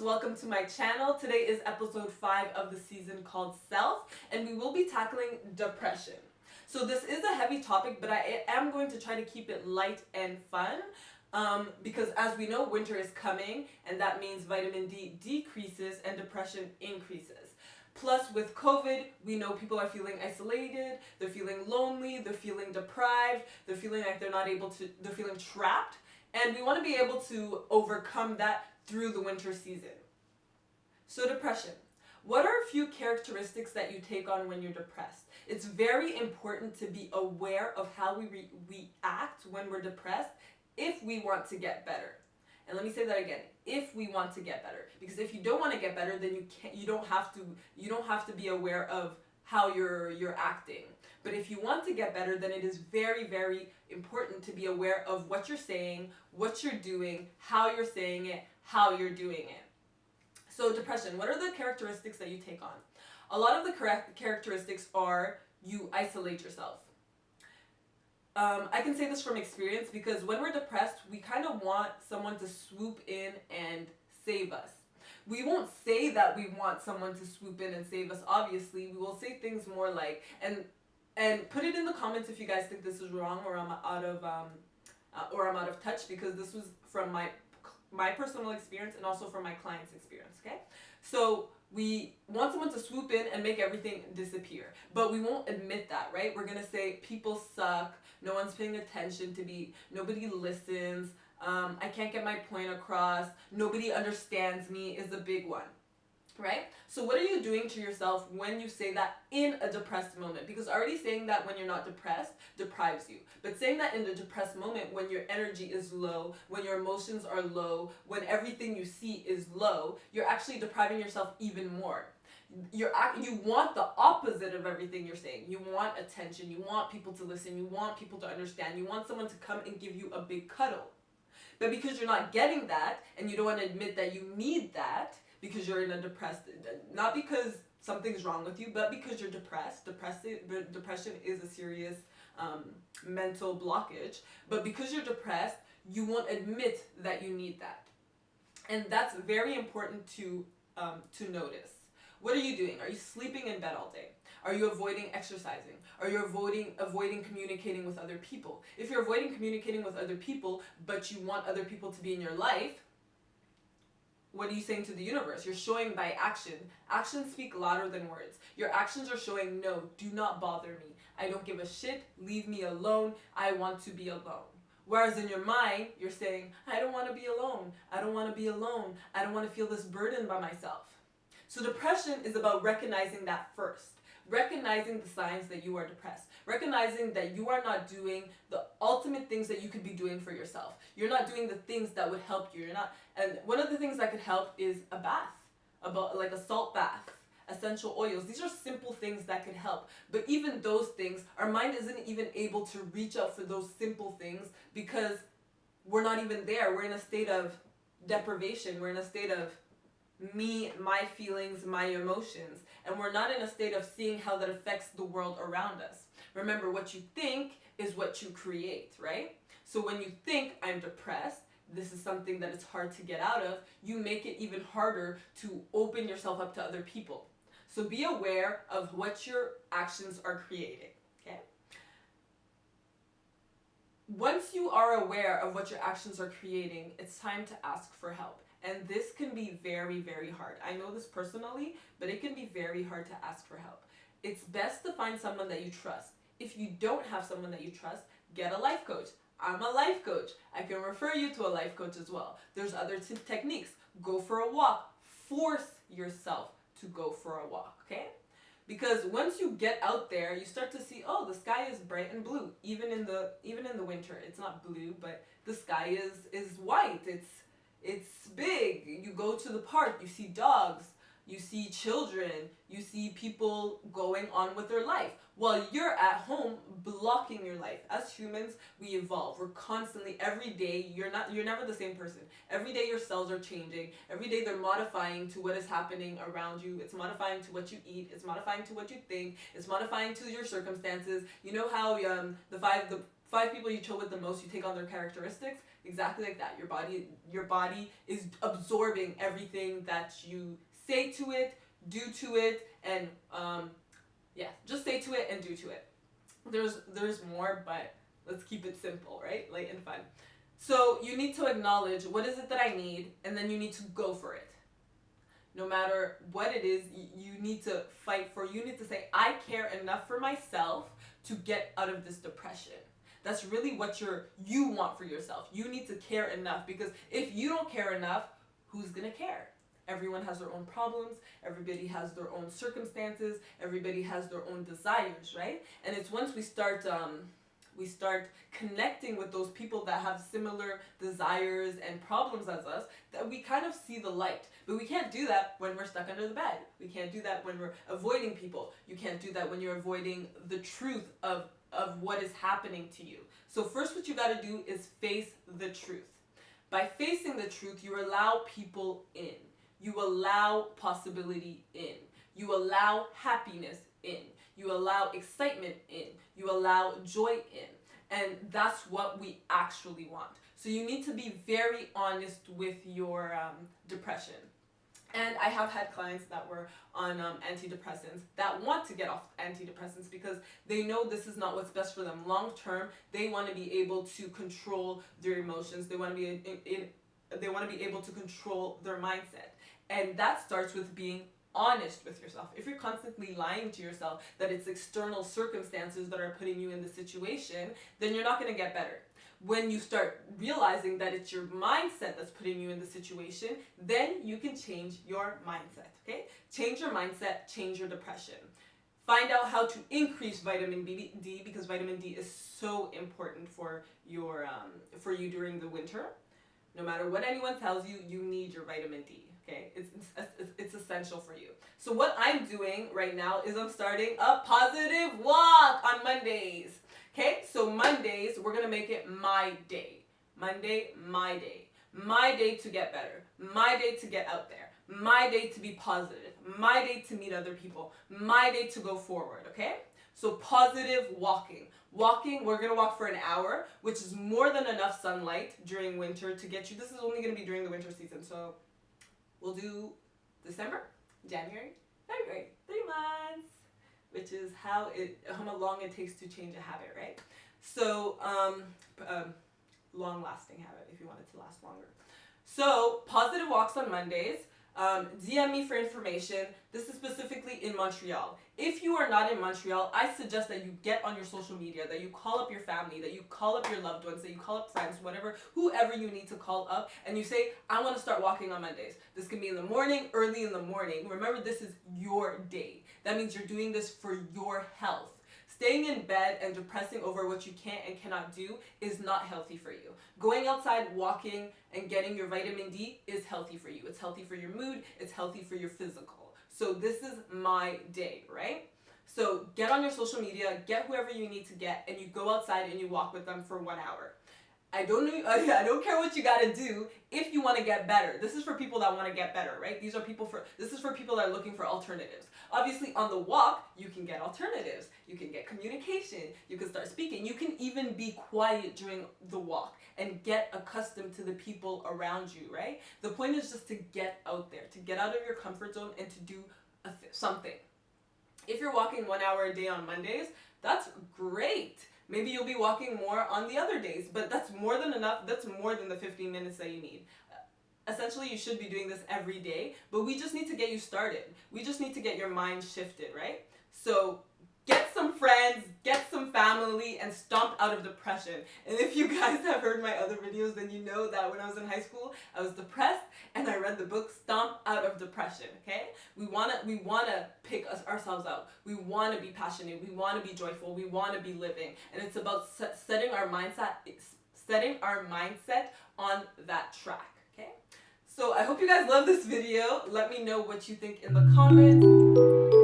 welcome to my channel. Today is episode 5 of the season called Self, and we will be tackling depression. So this is a heavy topic, but I am going to try to keep it light and fun because as we know, winter is coming, and that means vitamin D decreases and depression increases. Plus, with COVID, we know people are feeling isolated, they're feeling lonely, they're feeling deprived, they're feeling like they're feeling trapped, and we want to be able to overcome that through the winter season. So depression. What are a few characteristics that you take on when you're depressed? It's very important to be aware of how we react when we're depressed if we want to get better. And let me say that again, if we want to get better. Because if you don't want to get better, then you don't have to be aware of how you're acting. But if you want to get better, then it is very, very important to be aware of what you're saying, what you're doing, how you're saying it, how you're doing it. So depression, what are the characteristics that you take on? A lot of the correct characteristics are you isolate yourself. I can say this from experience because when we're depressed, we kind of want someone to swoop in and save us. We won't say that we want someone to swoop in and save us, obviously. We will say things more like, and put it in the comments if you guys think this is wrong or I'm out of touch, because this was from my personal experience and also from my client's experience, okay? So we want someone to swoop in and make everything disappear, but we won't admit that, right? We're gonna say people suck, no one's paying attention to me, nobody listens, I can't get my point across, nobody understands me is a big one, right? So what are you doing to yourself when you say that in a depressed moment? Because already saying that when you're not depressed deprives you. But saying that in a depressed moment when your energy is low, when your emotions are low, when everything you see is low, you're actually depriving yourself even more. You want the opposite of everything you're saying. You want attention, you want people to listen, you want people to understand, you want someone to come and give you a big cuddle. But because you're not getting that, and you don't want to admit that you need that, because you're in a not because something's wrong with you, but because you're depressed. Depression is a serious mental blockage. But because you're depressed, you won't admit that you need that. And that's very important to notice. What are you doing? Are you sleeping in bed all day? Are you avoiding exercising? Are you avoiding communicating with other people? If you're avoiding communicating with other people, but you want other people to be in your life, what are you saying to the universe? You're showing by action. Actions speak louder than words. Your actions are showing, no, do not bother me. I don't give a shit. Leave me alone. I want to be alone. Whereas in your mind, you're saying, I don't want to be alone. I don't want to be alone. I don't want to feel this burden by myself. So depression is about recognizing that first. Recognizing the signs that you are depressed. Recognizing that you are not doing the ultimate things that you could be doing for yourself. You're not doing the things that would help you. And one of the things that could help is a bath, like a salt bath, essential oils. These are simple things that could help. But even those things, our mind isn't even able to reach out for those simple things because we're not even there. We're in a state of deprivation. We're in a state of me, my feelings, my emotions, and we're not in a state of seeing how that affects the world around us. Remember, what you think is what you create, right? So when you think I'm depressed, this is something that it's hard to get out of, you make it even harder to open yourself up to other people. So be aware of what your actions are creating, okay? Once you are aware of what your actions are creating, it's time to ask for help. And this can be very, very hard. I know this personally, but it can be very hard to ask for help. It's best to find someone that you trust. If you don't have someone that you trust, get a life coach. I'm a life coach. I can refer you to a life coach as well. There's other techniques. Go for a walk. Force yourself to go for a walk, okay? Because once you get out there, you start to see, oh, the sky is bright and blue. Even in the winter, it's not blue, but the sky is white. It's big. You go to the park, you see dogs, you see children, you see people going on with their life while you're at home blocking your life. As humans, we evolve. We're constantly, every day, you're never the same person. Every day your cells are changing. Every day they're modifying to what is happening around you. It's modifying to what you eat. It's modifying to what you think. It's modifying to your circumstances. You know how 5 people you chill with the most, you take on their characteristics, exactly like that. Your body is absorbing everything that you say to it, do to it, and just say to it and do to it. There's more, but let's keep it simple, right? Light and fun. So you need to acknowledge, what is it that I need, and then you need to go for it. No matter what it is, you need to fight for. You need to say, I care enough for myself to get out of this depression. That's really what you want for yourself. You need to care enough, because if you don't care enough, who's gonna care? Everyone has their own problems. Everybody has their own circumstances. Everybody has their own desires, right? And it's once we start connecting with those people that have similar desires and problems as us, that we kind of see the light. But we can't do that when we're stuck under the bed. We can't do that when we're avoiding people. You can't do that when you're avoiding the truth of what is happening to you. So first, what you got to do is face the truth. By facing the truth, you allow people in. You allow possibility in. You allow happiness in. You allow excitement in. You allow joy in. And that's what we actually want. So you need to be very honest with your depression. And I have had clients that were on antidepressants that want to get off antidepressants because they know this is not what's best for them long term. They want to be able to control their emotions. They want to be able to control their mindset. And that starts with being honest with yourself. If you're constantly lying to yourself that it's external circumstances that are putting you in the situation, then you're not going to get better. When you start realizing that it's your mindset that's putting you in the situation, then you can change your mindset, okay? Change your mindset, change your depression. Find out how to increase vitamin D, because vitamin D is so important for you during the winter. No matter what anyone tells you, you need your vitamin D. Okay, it's essential for you. So what I'm doing right now is I'm starting a positive walk on Mondays. Okay, so Mondays, we're going to make it my day. Monday, my day. My day to get better. My day to get out there. My day to be positive. My day to meet other people. My day to go forward, okay? So positive walking. Walking, we're going to walk for an hour, which is more than enough sunlight during winter to get you. This is only going to be during the winter season, so we'll do December, January, February, 3 months, which is how long it takes to change a habit, right? So, long-lasting habit, if you want it to last longer. So, positive walks on Mondays. DM me for information. This is specifically in Montreal. If you are not in Montreal, I suggest that you get on your social media, that you call up your family, that you call up your loved ones, that you call up friends, whoever you need to call up, and you say, I want to start walking on Mondays. This can be in the morning, early in the morning. Remember, this is your day. That means you're doing this for your health. Staying in bed and depressing over what you can't and cannot do is not healthy for you. Going outside, walking, and getting your vitamin D is healthy for you. It's healthy for your mood. It's healthy for your physical. So this is my day, right? So get on your social media, get whoever you need to get, and you go outside and you walk with them for 1 hour. I don't care what you gotta do if you want to get better. This is for people that want to get better, right? This is for people that are looking for alternatives. Obviously, on the walk, you can get alternatives. You can get communication. You can start speaking. You can even be quiet during the walk and get accustomed to the people around you, right? The point is just to get out there, to get out of your comfort zone and to do something. If you're walking 1 hour a day on Mondays, that's great. Maybe you'll be walking more on the other days, but that's more than enough. That's more than the 15 minutes that you need. Essentially, you should be doing this every day, but we just need to get you started. We just need to get your mind shifted, right? So get some friends, get some family, and stomp out of depression. And if you guys have heard my other videos, then you know that when I was in high school, I was depressed, and I read the book Stomp Out of Depression, okay? We wanna pick ourselves out. We wanna be passionate. We wanna be joyful. We wanna be living. And it's about setting our mindset on that track, okay? So I hope you guys love this video. Let me know what you think in the comments.